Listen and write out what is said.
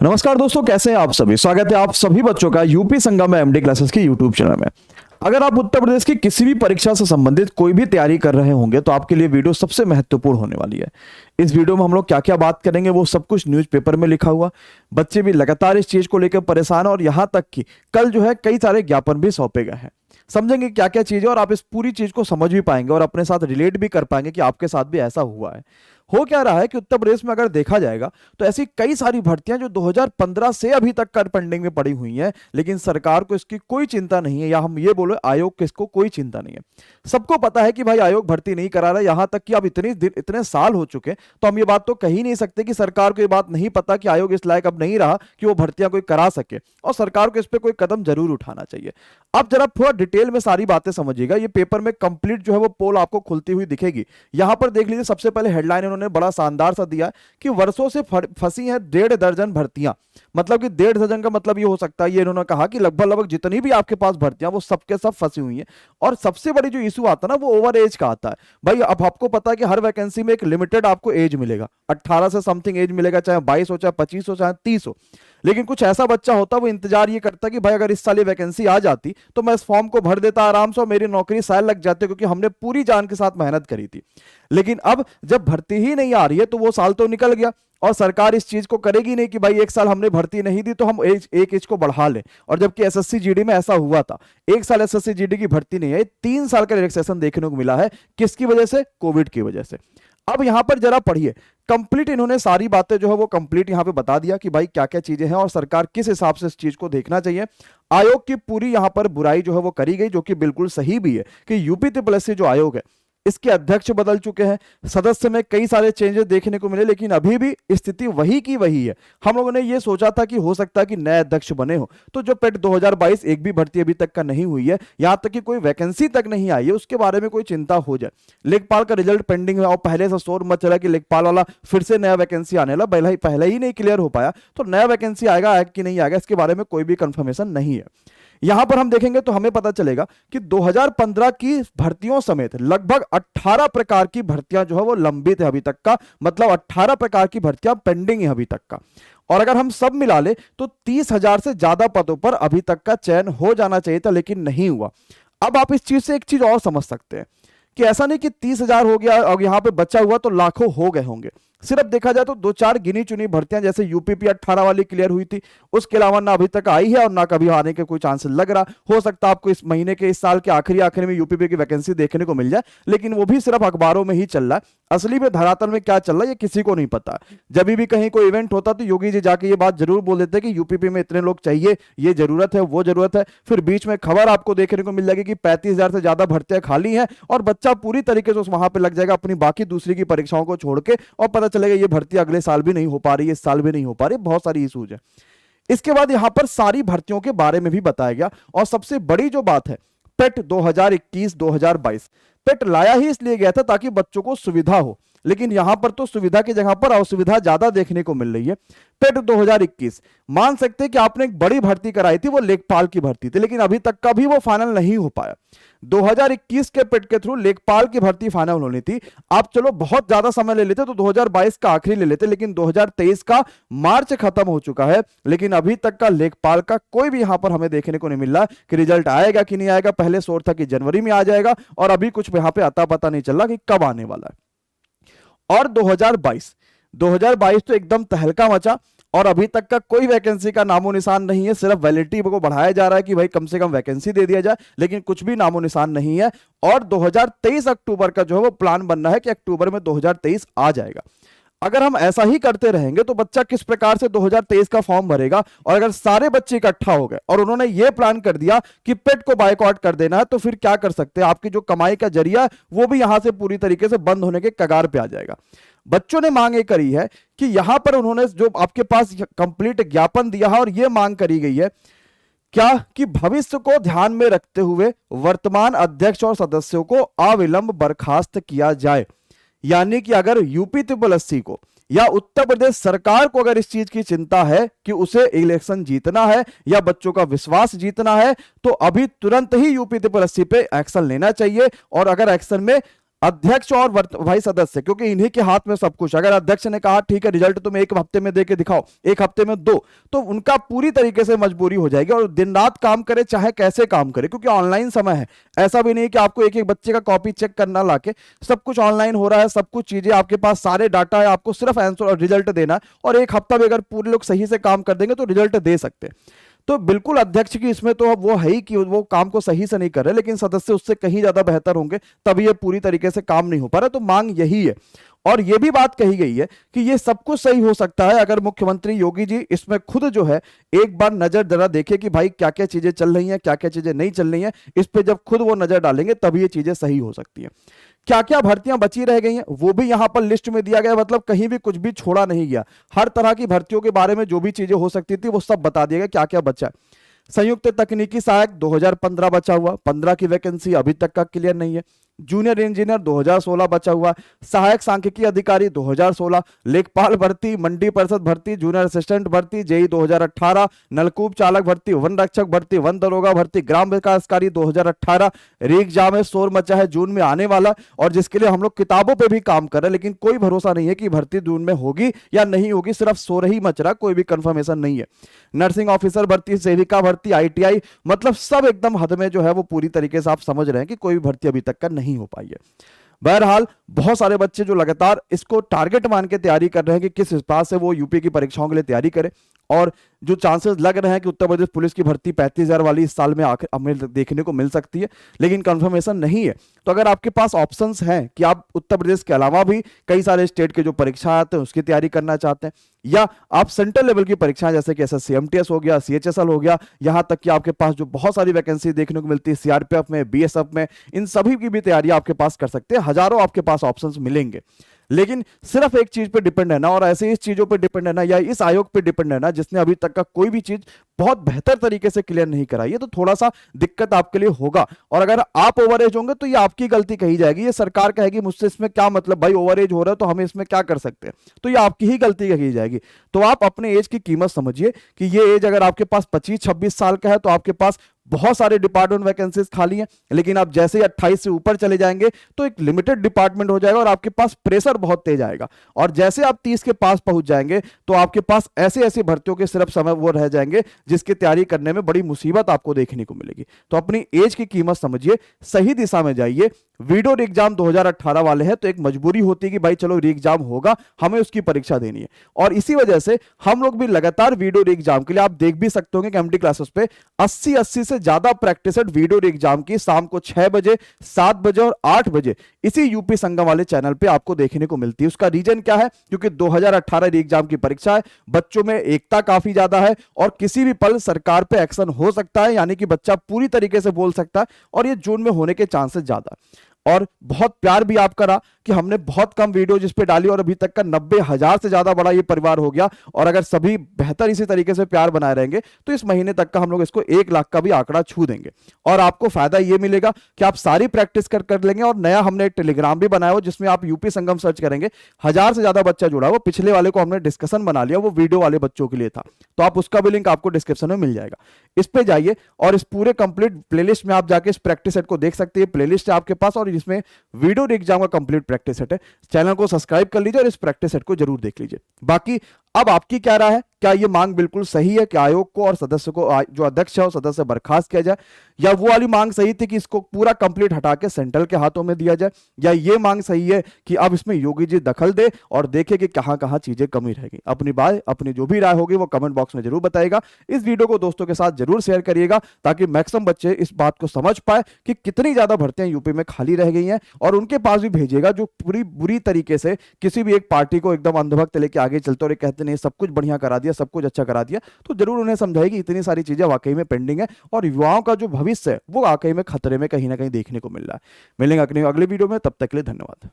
नमस्कार दोस्तों, कैसे हैं आप सभी। स्वागत है आप सभी बच्चों का यूपी संगम एमडी क्लासेस के यूट्यूब चैनल में। अगर आप उत्तर प्रदेश की किसी भी परीक्षा से संबंधित कोई भी तैयारी कर रहे होंगे तो आपके लिए वीडियो सबसे महत्वपूर्ण होने वाली है। इस वीडियो में हम लोग क्या क्या बात करेंगे वो सब कुछ न्यूज़पेपर में लिखा हुआ। बच्चे भी लगातार इस चीज को लेकर परेशान हैं और यहाँ तक कि कल जो है कई सारे ज्ञापन भी सौंपे गए हैं। समझेंगे क्या क्या चीजें और आप इस पूरी चीज को समझ भी पाएंगे और अपने साथ रिलेट भी कर पाएंगे कि आपके साथ भी ऐसा हुआ है। हो क्या रहा है कि उत्तर प्रदेश में अगर देखा जाएगा तो ऐसी कई सारी भर्तियां जो 2015 से अभी तक कर पेंडिंग में पड़ी हुई हैं, लेकिन सरकार को इसकी कोई चिंता नहीं है, या हम ये बोले आयोग को इसको कोई चिंता नहीं है। सबको पता है कि भाई आयोग भर्ती नहीं करा रहा है, यहां तक कि अब इतने साल हो चुके तो हम ये बात तो कह ही नहीं सकते कि सरकार को ये बात नहीं पता कि आयोग इस लायक अब नहीं रहा कि वो भर्तियां कोई करा सके, और सरकार को इस पर कोई कदम जरूर उठाना चाहिए। अब जरा थोड़ा डिटेल में सारी बातें समझिएगा। ये पेपर में कंप्लीट जो है वो पोल आपको खुलती हुई दिखेगी। यहां पर देख लीजिए, सबसे पहले हेडलाइन उन्होंने बड़ा शानदार सा दिया कि वर्षों से फंसी हैं 1.5 दर्जन भर्तियां। मतलब कि 1.5 दर्जन का मतलब ये हो सकता है, ये इन्होंने कहा कि लगभग लगभग जितनी भी आपके पास भर्तियां वो सबके सब फंसी हुई हैं। और सबसे बड़ी जो इशू आता है ना वो ओवर एज का आता है। भाई अब आपको पता है कि हर वैकेंसी में एक लिमिटेड आपको एज मिलेगा, 18 से समथिंग एज मिलेगा, चाहे 22 हो, चाहे 25 हो, चाहे 30 हो। लेकिन कुछ ऐसा बच्चा होता है वो इंतजार ये करता कि भाई अगर इस साल ये वैकेंसी आ जाती तो मैं इस फॉर्म को भर देता आराम से और मेरी नौकरी शायद लग जाती, क्योंकि हमने पूरी जान के साथ मेहनत करी थी। लेकिन अब जब भर्ती ही नहीं आ रही है तो वो साल तो निकल गया, और सरकार इस चीज को करेगी नहीं कि भाई एक साल हमने भर्ती नहीं दी तो हम एक एज को बढ़ा लें। और जबकि एसएससी जीडी में ऐसा हुआ था, एक साल एसएससी जीडी की भर्ती नहीं है, 3 साल का रिलैक्सेशन देखने को मिला है। किसकी वजह से? कोविड की वजह से। अब यहां पर जरा पढ़िए, कंप्लीट इन्होंने सारी बातें जो है वो कंप्लीट यहां पे बता दिया कि भाई क्या क्या चीजें हैं और सरकार किस हिसाब से इस चीज को देखना चाहिए। आयोग की पूरी यहां पर बुराई जो है वो करी गई, जो कि बिल्कुल सही भी है कि यूपी ट्रिपल जो आयोग है इसके अध्यक्ष बदल चुके हैं, सदस्य में कई सारे चेंजेस देखने को मिले, लेकिन अभी भी स्थिति वही की वही है। हम लोगों ने ये सोचा था कि हो सकता है कि नए अध्यक्ष बने हो, तो जो पेट 2022 एक भी भर्ती अभी तक का नहीं हुई है, यहां तक कि कोई वैकेंसी तक नहीं आई है, उसके बारे में कोई चिंता हो जाए। लेखपाल का रिजल्ट पेंडिंग है और पहले से शोर मच चला कि लेखपाल वाला फिर से नया वैकेंसी आने वाला, पहले ही नहीं क्लियर हो पाया, तो नया वैकेंसी आएगा कि नहीं आएगा इसके बारे में कोई भी कंफर्मेशन नहीं है। यहां पर हम देखेंगे तो हमें पता चलेगा कि 2015 की भर्तियों समेत लगभग 18 प्रकार की भर्तियां जो है वो लंबित है अभी तक का, मतलब 18 प्रकार की भर्तियां पेंडिंग है अभी तक का। और अगर हम सब मिला ले तो 30,000 से ज्यादा पदों पर अभी तक का चयन हो जाना चाहिए था, लेकिन नहीं हुआ। अब आप इस चीज से एक चीज और समझ सकते हैं कि ऐसा नहीं कि 30,000 हो गया और यहां पे बचा हुआ तो लाखों हो गए होंगे। सिर्फ देखा जाए तो 2-4 गिनी चुनी भर्तियां जैसे यूपीपी 18 वाली क्लियर हुई थी, उसके अलावा ना अभी तक आई है और ना कभी आने के कोई चांस लग रहा। हो सकता है आपको इस महीने के, इस साल के आखिरी में यूपीपी की वैकेंसी देखने को मिल जाए, लेकिन वो भी सिर्फ अखबारों में ही चल रहा है। असली में धरातल में क्या चल रहा है ये किसी को नहीं पता। जब भी कहीं कोई इवेंट होता तो योगी जी जाके ये बात जरूर बोल देते कि यूपीपी में इतने लोग चाहिए, ये जरूरत है, वो जरूरत है। फिर बीच में खबर आपको देखने को मिल जाएगी कि 35,000 से ज्यादा भर्तियां खाली हैं और बच्चा पूरी तरीके से वहां पर लग जाएगा अपनी बाकी दूसरी की परीक्षाओं को छोड़ के, और पता चलेगा ये भर्ती अगले साल भी नहीं हो पा रही है, इस साल भी नहीं हो पा रही, बहुत सारी इशूज है। इसके बाद यहां पर सारी भर्तियों के बारे में भी बताया गया, और सबसे बड़ी जो बात है, पेट 2021-2022 पेट लाया ही इसलिए गया था ताकि बच्चों को सुविधा हो, लेकिन यहां पर तो सुविधा की जगह पर असुविधा ज्यादा देखने को मिल रही है। पेट 2021 मान सकते हैं कि आपने एक बड़ी भर्ती कराई थी, वो लेखपाल की भर्ती थी, लेकिन अभी तक का भी वो फाइनल नहीं हो पाया। 2021 के पेट के थ्रू लेखपाल की भर्ती फाइनल होनी थी। आप चलो बहुत ज्यादा समय ले लेते तो 2022 का आखिरी ले लेते, लेकिन 2023 का मार्च खत्म हो चुका है, लेकिन अभी तक का लेखपाल का कोई भी यहां पर हमें देखने को नहीं मिल रहा कि रिजल्ट आएगा कि नहीं आएगा। पहले शोर था कि जनवरी में आ जाएगा, और अभी कुछ यहां पे अता पता नहीं चल रहा कि कब आने वाला है। और 2022 तो एकदम तहलका मचा, और अभी तक का कोई वैकेंसी का नामो निशान नहीं है। सिर्फ वैलिडिटी को बढ़ाया जा रहा है कि भाई कम से कम वैकेंसी दे दिया जाए, लेकिन कुछ भी नामो निशान नहीं है। और 2023 अक्टूबर का जो है वो प्लान बन रहा है कि अक्टूबर में 2023 आ जाएगा। अगर हम ऐसा ही करते रहेंगे तो बच्चा किस प्रकार से 2023 का फॉर्म भरेगा? और अगर सारे बच्चे इकट्ठा हो गए और उन्होंने ये प्लान कर दिया कि पेट को बायकॉट कर देना है, तो फिर क्या कर सकते हैं? आपकी जो कमाई का जरिया वो भी यहां से पूरी तरीके से बंद होने के कगार पे आ जाएगा। बच्चों ने मांग ये करी है कि यहां पर उन्होंने जो आपके पास कंप्लीट ज्ञापन दिया है और ये मांग करी गई है क्या कि भविष्य को ध्यान में रखते हुए वर्तमान अध्यक्ष और सदस्यों को अविलंब बर्खास्त किया जाए। यानी कि अगर यूपी ट्रिपल को या उत्तर प्रदेश सरकार को अगर इस चीज की चिंता है कि उसे इलेक्शन जीतना है या बच्चों का विश्वास जीतना है, तो अभी तुरंत ही यूपी ट्रिपल पे एक्शन लेना चाहिए। और अगर एक्शन में अध्यक्ष और भाई सदस्य, क्योंकि इन्हीं के हाथ में सब कुछ। अगर अध्यक्ष ने कहा ठीक है रिजल्ट तुम एक हफ्ते में दे के दिखाओ, एक हफ्ते में दो, तो उनका पूरी तरीके से मजबूरी हो जाएगी और दिन रात काम करे चाहे कैसे काम करे, क्योंकि ऑनलाइन समय है। ऐसा भी नहीं कि आपको एक एक बच्चे का कॉपी चेक करना लाके, सब कुछ ऑनलाइन हो रहा है, सब कुछ चीजें आपके पास, सारे डाटा है, आपको सिर्फ आंसर और रिजल्ट देना है। और एक हफ्ता में अगर पूरे लोग सही से काम कर देंगे तो रिजल्ट दे सकते हैं। तो बिल्कुल अध्यक्ष की इसमें तो वो है ही कि वो काम को सही से नहीं कर रहे, लेकिन सदस्य उससे कहीं ज्यादा बेहतर होंगे, तभी ये पूरी तरीके से काम नहीं हो पा रहा। तो मांग यही है। और ये भी बात कही गई है कि ये सब कुछ सही हो सकता है अगर मुख्यमंत्री योगी जी इसमें खुद जो है एक बार नजर जरा देखे कि भाई क्या क्या चीजें चल रही हैं, क्या क्या चीजें नहीं चल रही हैं। इस पे जब खुद वो नजर डालेंगे तभी ये चीजें सही हो सकती हैं। क्या क्या भर्तियां बची रह गई हैं वो भी यहां पर लिस्ट में दिया गया, मतलब कहीं भी कुछ भी छोड़ा नहीं गया। हर तरह की भर्तियों के बारे में जो भी चीजें हो सकती थी वो सब बता दिया गया, क्या क्या बचा। संयुक्त तकनीकी सहायक 2015 बचा हुआ, 15 की वैकेंसी अभी तक का क्लियर नहीं है। जूनियर इंजीनियर 2016 बचा हुआ, सहायक सांख्यिकी अधिकारी 2016, लेखपाल भर्ती, मंडी परिषद भर्ती, जूनियर असिस्टेंट भर्ती, जेई 2018, नलकूप चालक भर्ती, वन रक्षक भर्ती, वन दरोगा भर्ती, ग्राम विकास अधिकारी 2018। री एग्जाम है, शोर मचा है, जून में आने वाला, और जिसके लिए हम लोग किताबों पे भी काम कर रहे हैं, लेकिन कोई भरोसा नहीं है कि भर्ती जून में होगी या नहीं होगी, सिर्फ शोर ही मच रहा, कोई भी कंफर्मेशन नहीं है। नर्सिंग ऑफिसर भर्ती, सेविका भर्ती, ITI, मतलब सब एकदम हद में जो है वो पूरी तरीके से आप समझ रहे हैं कि कोई भर्ती अभी तक का नहीं हो पाई है। बहरहाल बहुत सारे बच्चे जो लगातार इसको टारगेट मान के तैयारी कर रहे हैं कि किस हिसाब से वो यूपी की परीक्षाओं के लिए तैयारी करें, और जो चांसेस लग रहे हैं कि उत्तर प्रदेश पुलिस की भर्ती 35,000 वाली इस साल में आखिर हमें देखने को मिल सकती है, लेकिन कंफर्मेशन नहीं है। तो अगर आपके पास ऑप्शंस हैं कि आप उत्तर प्रदेश के अलावा भी कई सारे स्टेट के जो परीक्षा आते हैं उसकी तैयारी करना चाहते हैं, या आप सेंट्रल लेवल की परीक्षाएं जैसे कि SSC MTS हो गया, CHSL हो गया, यहां तक कि आपके पास जो बहुत सारी वैकेंसी देखने को मिलती है CRPF में, BSF में, इन सभी की भी तैयारी आपके पास कर सकते हैं। हजारों आपके पास ऑप्शंस मिलेंगे, लेकिन सिर्फ एक चीज पे डिपेंड है ना, और ऐसे इस चीजों पे डिपेंड है ना, या इस आयोग पे डिपेंड है ना जिसने अभी तक का कोई भी चीज बहुत बेहतर तरीके से क्लियर नहीं कराई है, तो थोड़ा सा दिक्कत आपके लिए होगा। और अगर आप ओवर एज होंगे तो ये आपकी गलती कही जाएगी, ये सरकार कहेगी मुझसे इसमें क्या मतलब, भाई ओवर एज हो रहा है तो हम इसमें क्या कर सकते हैं, तो ये आपकी ही गलती कही जाएगी। तो आप अपने एज की कीमत समझिए कि ये एज अगर आपके पास 25-26 साल का है तो आपके पास बहुत सारे डिपार्टमेंट वैकेंसीज खाली हैं, लेकिन आप जैसे ही 28 से ऊपर चले जाएंगे तो एक लिमिटेड डिपार्टमेंट हो जाएगा और आपके पास प्रेशर बहुत तेज आएगा। और जैसे आप 30 के पास पहुंच जाएंगे तो आपके पास ऐसे ऐसी भर्तियों के सिर्फ समय वो रह जाएंगे जिसकी तैयारी करने में बड़ी मुसीबत आपको देखने को मिलेगी। तो अपनी एज की कीमत समझिए, सही दिशा में जाइए। वीडियो री एग्जाम 2018 वाले हैं तो एक मजबूरी होती है कि भाई चलो री एग्जाम होगा, हमें उसकी परीक्षा देनी है, और इसी वजह से हम लोग भी लगातार वीडियो री एग्जाम के लिए, आप देख भी सकते होंगे कि एमडी क्लासेस पे 80 से ज्यादा प्रैक्टिस वीडियो री एग्जाम की शाम को 6 बजे, 7 बजे और 8 बजे इसी यूपी संगम वाले चैनल पे आपको देखने को मिलती है। उसका रीजन क्या है? क्योंकि 2018 री एग्जाम की परीक्षा है, बच्चों में एकता काफी ज्यादा है और किसी भी पल सरकार पे एक्शन हो सकता है, यानी कि बच्चा पूरी तरीके से बोल सकता है, और ये जून में होने के चांसेस ज्यादा। और बहुत प्यार भी आपका रहा कि हमने बहुत कम वीडियो जिस पे डाली और अभी तक का 90,000 से ज्यादा बड़ा ये परिवार हो गया। और अगर सभी बेहतर इसी तरीके से प्यार बनाए रहेंगे तो इस महीने तक का हम लोग इसको 1 लाख का भी आंकड़ा छू देंगे। और आपको फायदा ये मिलेगा कि आप सारी प्रैक्टिस कर लेंगे। और नया हमने एक टेलीग्राम भी बनाया हो जिसमें आप यूपी संगम सर्च करेंगे, 1000 से ज्यादा बच्चा जुड़ा हो। पिछले वाले को हमने डिस्कशन बना लिया, वो वीडियो वाले बच्चों के लिए था, तो आप उसका भी लिंक आपको डिस्क्रिप्शन में मिल जाएगा। इस पे जाइए और इस पूरे कंप्लीट प्लेलिस्ट में आप जाके इस प्रैक्टिस सेट को देख सकते हैं। प्लेलिस्ट है आपके पास और इसमें वीडियो एग्जाम का कंप्लीट प्रैक्टिस सेट है। चैनल को सब्सक्राइब कर लीजिए और इस प्रैक्टिस सेट को जरूर देख लीजिए। बाकी अब आपकी क्या राय है? क्या ये मांग बिल्कुल सही है कि आयोग को और सदस्य को, जो अध्यक्ष है वो सदस्य बर्खास्त किया जाए, या वो वाली मांग सही थी कि इसको पूरा कंप्लीट हटा के सेंट्रल के हाथों में दिया जाए, या ये मांग सही है कि अब इसमें योगी जी दखल दे और देखे कि कहां कहां चीजें कमी रहेगी? अपनी बात, अपनी जो भी राय होगी वो कमेंट बॉक्स में जरूर बताएगा। इस वीडियो को दोस्तों के साथ जरूर शेयर करिएगा ताकि मैक्सिमम बच्चे इस बात को समझ पाए कि कितनी ज्यादा भर्तियां यूपी में खाली रह गई हैं, और उनके पास भी भेजिएगा जो पूरी बुरी तरीके से किसी भी एक पार्टी को एकदम अंधभक्त लेके आगे चलते और कहते नहीं सब कुछ बढ़िया करा दिया, सब कुछ अच्छा करा दिया। तो जरूर उन्हें समझाएगी इतनी सारी चीजें वाकई में पेंडिंग है और युवाओं का जो भविष्य है वो वाकई में खतरे में कहीं ना कहीं देखने को मिल रहा है। मिलेंगे अगले वीडियो में, तब तक के लिए धन्यवाद।